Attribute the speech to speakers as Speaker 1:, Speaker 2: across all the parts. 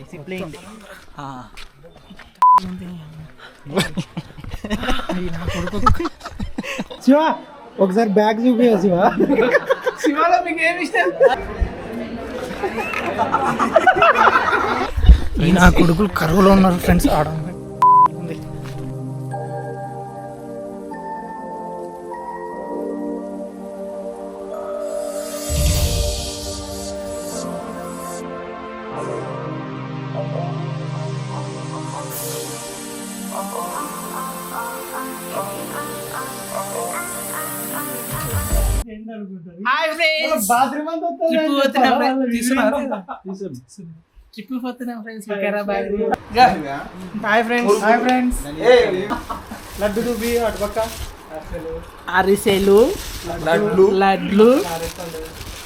Speaker 1: Discipline.
Speaker 2: Shiva ఒకసారి bag చూపి శివ.
Speaker 1: శివలో మీకు ఏమి ఇష్టం?
Speaker 2: ఈ నా కొడుకులు కరువులో ఉన్నారు ఫ్రెండ్స్. ఆడ
Speaker 1: హాయ్ ఫ్రెండ్స్,
Speaker 2: బాత్రూమ్ అంతా
Speaker 1: ట్రిప్ పోతున్నాం ఫ్రెండ్స్. ట్రిప్ పోతున్నాం friends.
Speaker 2: Hi friends. Hi friends. Laddu చూపి అటు పక్క.
Speaker 1: అరిసెలు, లడ్లు,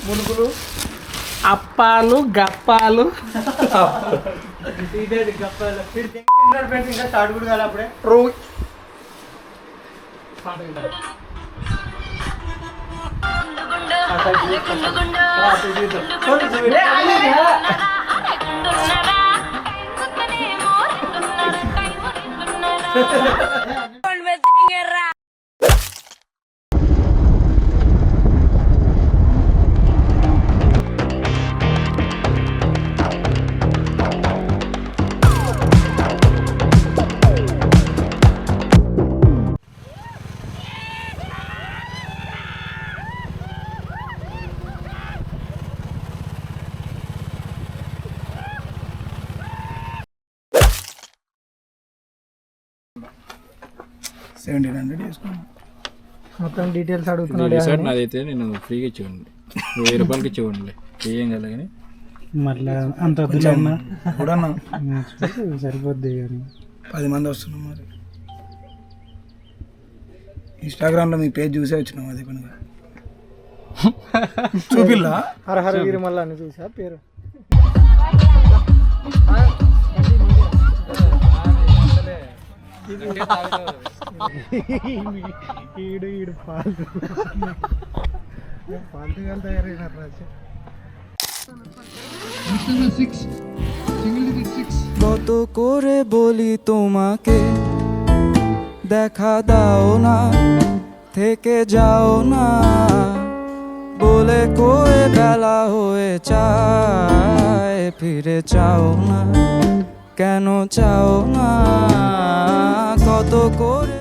Speaker 2: మునుకులు,
Speaker 1: అప్పాలు, గప్పాలు.
Speaker 2: ఇంకా స్టార్ట్ కూడా కాదు అప్పుడే. మొత్తం డీటెయిల్స్ అడుగుతున్నాడు
Speaker 3: సార్. నాదైతే నేను ఫ్రీగా ఇచ్చేవాడిని, 1000 రూపాయలకి ఇచ్చేవాడిని. ఏం కదా కానీ
Speaker 2: మళ్ళీ అంత వద్దులన్నా కూడా సరిపోద్ది కానీ
Speaker 4: 10 మంది వస్తున్నాం. మరి ఇన్స్టాగ్రామ్లో మీ పేజ్ చూసే వచ్చినాం. అదే పనిగా చూపిల్లా
Speaker 2: హరహర వీరి మళ్ళీ అని చూసా పేరు. ఈడు పాల్తుగా తయారైనారు రాజు.
Speaker 5: কত করে বলি তোমাকে দেখা দাও না, থেকে যাও না, বলে কয়ে বেলা হয়ে যায়, ফিরে চাও না, কেন চাও না, কত করে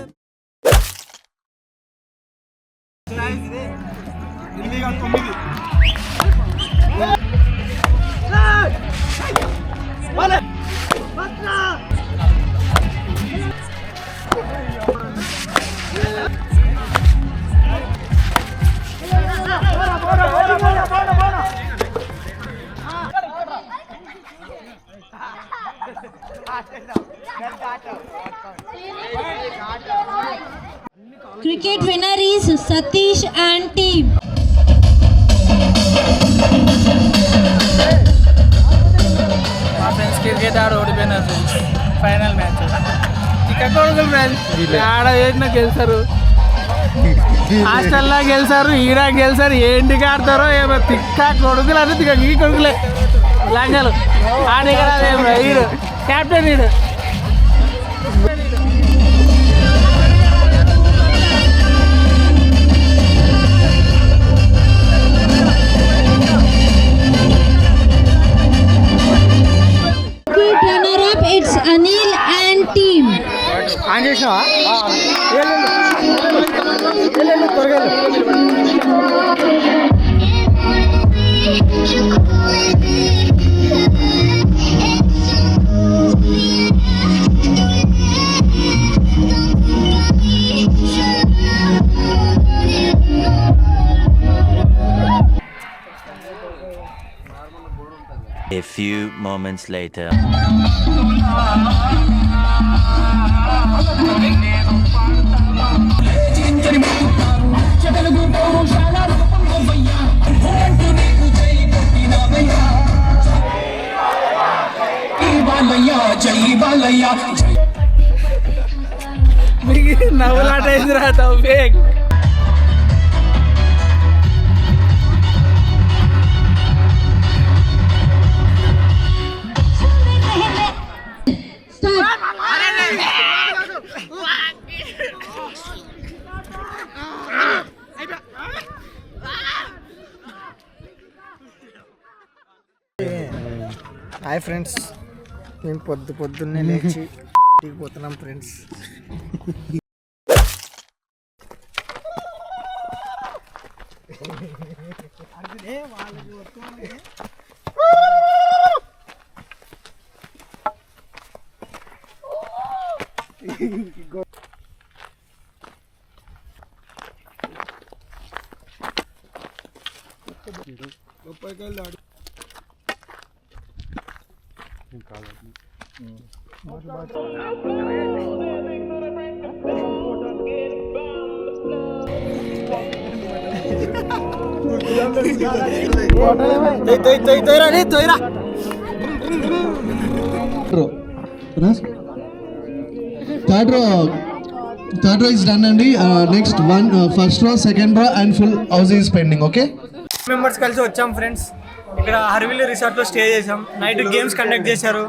Speaker 6: Cricket winner is Satish and team.
Speaker 1: మా ఫ్రెండ్స్ క్రికెట్ ఆడ ఓడిపోయినారు ఫ్రెండ్స్. ఫైనల్ మ్యాచ్ ఇక్కడ కొడుకులు ఫ్రెండ్స్. ఆడ వేసిన గెలిచారు, హాస్టల్లో గెలిచారు, ఈడ గెలిచారు. ఏంటికి ఆడతారో ఏమో తిక్క కొడుకులు అంటే తిక్క ఈ కొడుకులే లంగలు. ఆడి కదా ఈడు క్యాప్టెన్ ఈడు.
Speaker 6: Runner up it's Anil and team.
Speaker 2: On చేసినావా? త్వరగా
Speaker 7: A few moments later.
Speaker 1: నవ్వులాట ఎదురా తౌఫీక్.
Speaker 2: హాయ్ ఫ్రెండ్స్, మేము పొద్దున్నే లేచి ఇంటికి పోతున్నాం friends.
Speaker 8: Third row is done అండి. Next first row, second row and full house is pending. Okay,
Speaker 2: members కలిసి వచ్చాం ఫ్రెండ్స్. ఇక్కడ హర్విల్ రిసార్ట్లో స్టే చేసాం. నైట్ గేమ్స్ కండక్ట్ చేశారు.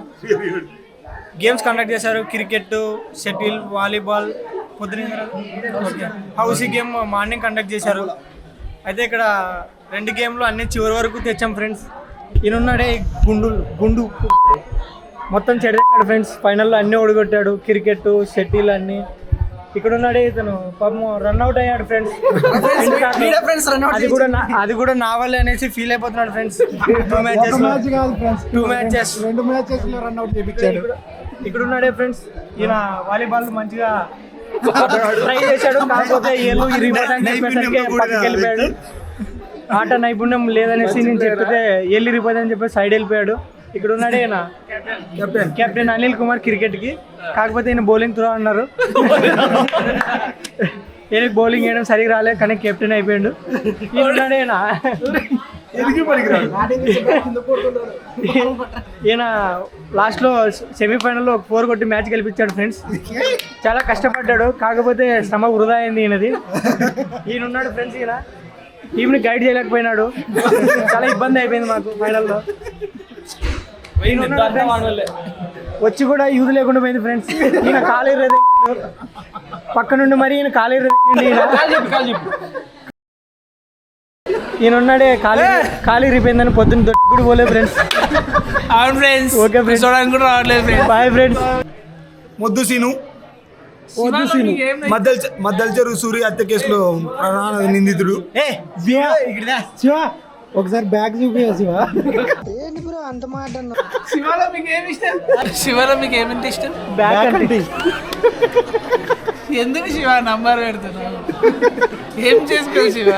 Speaker 2: క్రికెట్, షటిల్, వాలీబాల్, పొద్దున హౌసీ గేమ్ మార్నింగ్ కండక్ట్ చేశారు. అయితే ఇక్కడ 2 గేమ్లు అన్ని చివరి వరకు తెచ్చాం ఫ్రెండ్స్. ఈయనున్నాడే గుండు మొత్తం చెడగొట్టాడు ఫ్రెండ్స్. ఫైనల్లో అన్నీ ఓడిగొట్టాడు, క్రికెట్, షటిల్ అన్నీ. ఇక్కడ ఉన్నాడే ఇతను పాపం రన్అట్ అయ్యాడు ఫ్రెండ్స్. అది కూడా నా వల్లే అనేసి ఫీల్ అయిపోతున్నాడు ఫ్రెండ్స్. 2 మ్యాచెస్ రన్అట్ చేయించాడు. ఇక్కడ ఉన్నాడే ఫ్రెండ్స్, ఈయన వాలీబాల్ మంచిగా ట్రై చేశాడు, కాకపోతే ఏళ్ళు ఇరిగిపోతాయని చెప్పేసరికి పక్కకి వెళ్ళిపోయాడు. ఆట నైపుణ్యం లేదనేసి నేను చెప్తే ఏళ్ళు ఇరిగిపోతాయని చెప్పి సైడ్ వెళ్ళిపోయాడు. ఇక్కడ ఉన్నాడే ఈయన కెప్టెన్ అనిల్ కుమార్ క్రికెట్కి, కాకపోతే ఈయన బౌలింగ్ త్రో అన్నారు. ఈయనకి బౌలింగ్ వేయడం సరిగ్గా రాలేదు, కానీ కెప్టెన్ అయిపోయాడు. ఈయన ఉన్నాడే ఈయన లాస్ట్లో సెమీఫైనల్లో 4 కొట్టి మ్యాచ్ గెలిపించాడు ఫ్రెండ్స్. చాలా కష్టపడ్డాడు, కాకపోతే శ్రమ వృధా అయింది ఈయనది. ఈయన ఉన్నాడు ఫ్రెండ్స్, ఈయన టీంని గైడ్ చేయలేకపోయినాడు. చాలా ఇబ్బంది అయిపోయింది మాకు ఫైనల్లో. వచ్చి కూడా యూజ్ లేకుండా పోయింది ఫ్రెండ్స్. ఈయన కాలు పక్క నుండి మరి ఈయన కాలు ఈయన ఉన్నాడే ఖాళీ రిపోయిందని పొద్దున్న దొడ్డి కూడా పోలే ఫ్రెండ్స్.
Speaker 1: అవును ఫ్రెండ్స్,
Speaker 2: ఓకే ఫ్రెండ్స్,
Speaker 1: కూడా రావట్లేదు ఫ్రెండ్స్.
Speaker 2: Boy friends.
Speaker 4: మొద్దు సీను మద్దల్ చెరువు సూర్య హత్య కేసులో ప్రధాన నిందితుడు.
Speaker 2: ఒకసారి బ్యాగ్ చూపి శివ.
Speaker 1: శివలో మీకు ఏమింత ఇష్టం?
Speaker 2: బ్యాగ్ అంటే
Speaker 1: ఎందుకు శివ నంబర్ పెడుతున్నావు? ఏం చేసుకో శివ?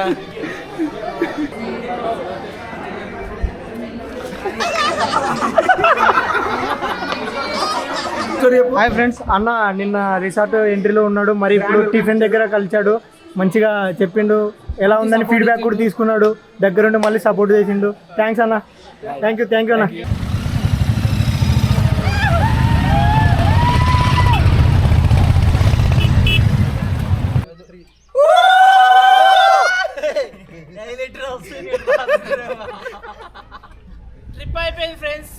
Speaker 2: హాయ్ ఫ్రెండ్స్, అన్న నిన్న రిసార్ట్ ఎంట్రీలో ఉన్నాడు, మరి ఇప్పుడు టిఫిన్ దగ్గర కలిచాడు. మంచిగా చెప్పిండు, ఎలా ఉందని ఫీడ్బ్యాక్ కూడా తీసుకున్నాడు. దగ్గరుండి మళ్ళీ సపోర్ట్ చేసిండు. థ్యాంక్స్ అన్న. థ్యాంక్ యూ అన్న.
Speaker 1: ట్రిప్ అయిపోయింది ఫ్రెండ్స్.